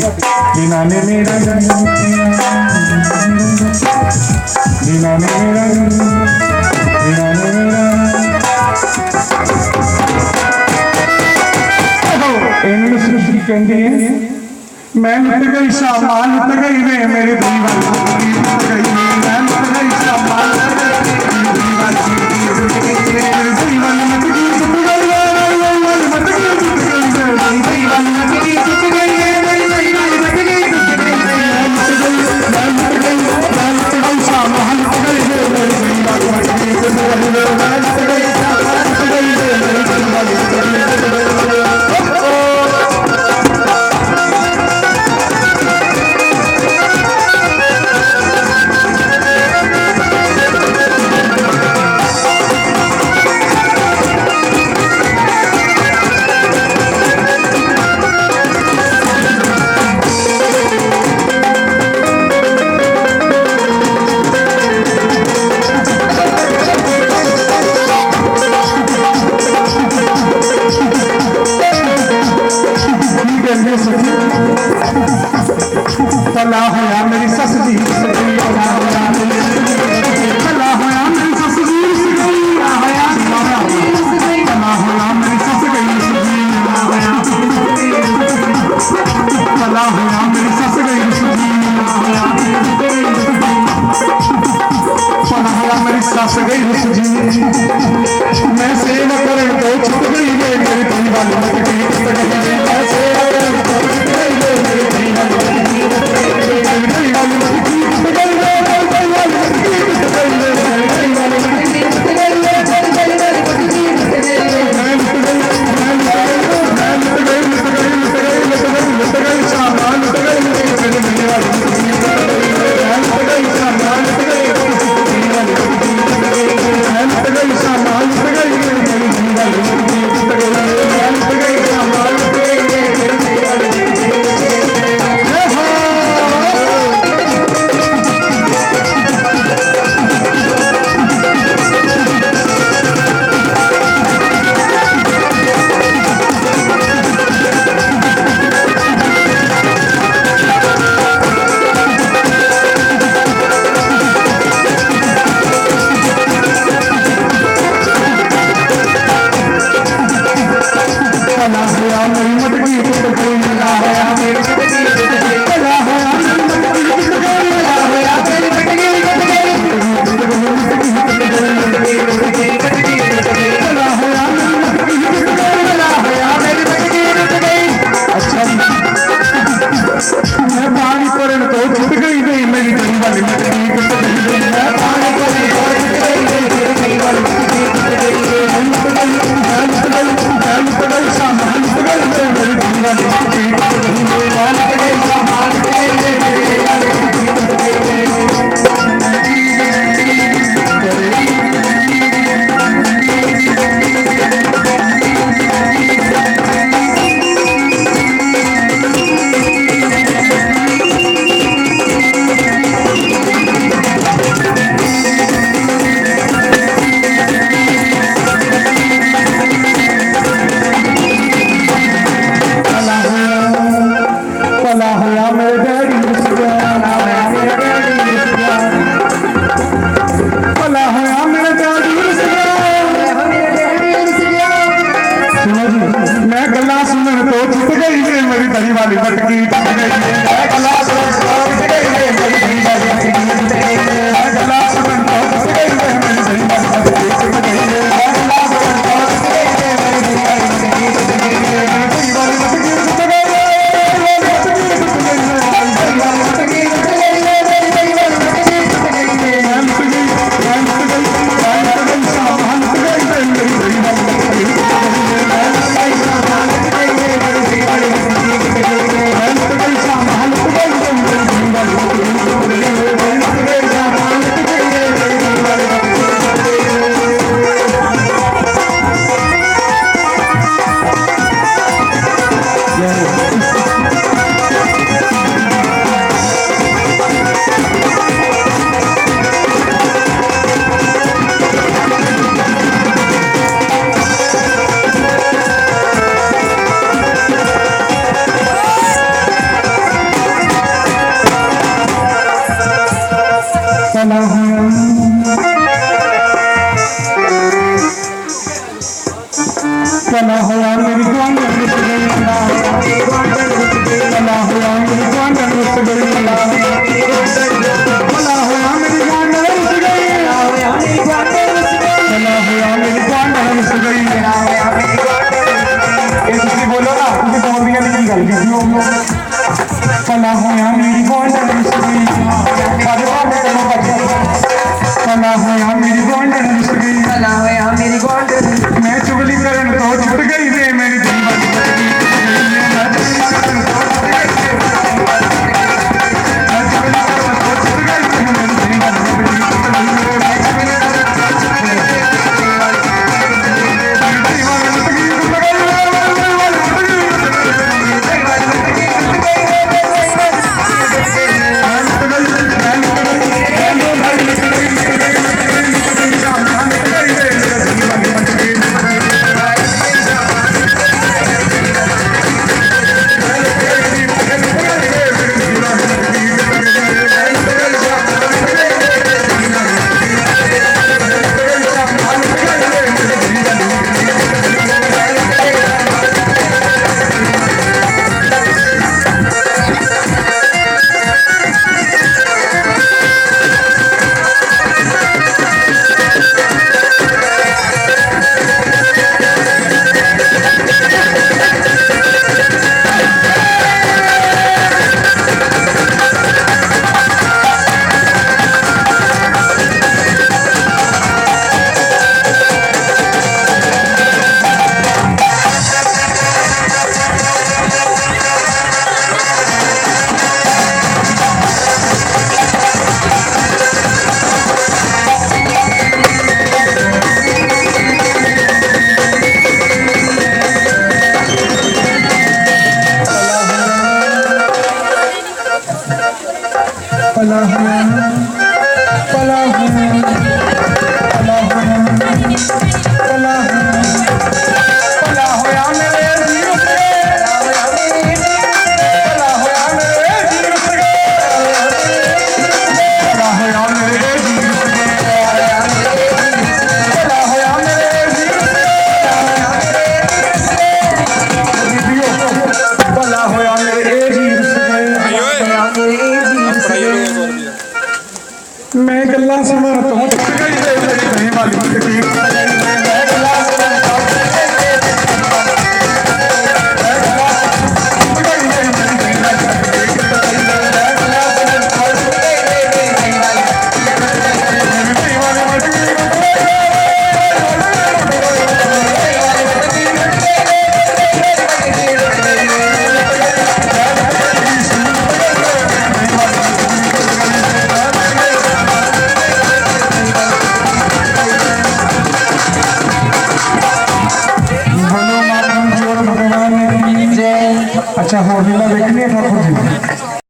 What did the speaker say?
बिना ने मेरा बिना ने मेरा बिना ने मेरा इन्होंने सृष्टि कहती है मैं लुट गई शामा लुट गई रे मेरे दीवान लुट गई मैं लुट गई शामा लुट गई दीवान लुट गई मेरे दीवान लुट गई लुट गई लुट गई दीवान लुट गई लुट गई मेरी दीवान लुट गई लुट गई मैं लुट गई शामा लुट गई रे मेरे दीवान लुट गई मैं लुट गई शामा लुट गई रे मेरे दीवान लुट गई भला होया मेरी सस दी भला होया मेरी सस दी भला होया मेरी सस गई भला होया मेरी सस गई भला होया मेरी सस गई मैं सेवा करे तो छुट गई मेरी दीवान लुट गई मैं सेवा करे तो छुट गई मेरी दीवान गल करियो भला होया मेरी गोल्डन रिश्ते भला होया मेरी गोल्डन रिश्ते भला होया मेरी गोल्डन मैं चुगली करन तो छुट गई रे मेरी दीवानी मैं चुगली करन तो छुट गई रे मैं चुगली करन तो छुट गई रे मेरी दीवानी भला होया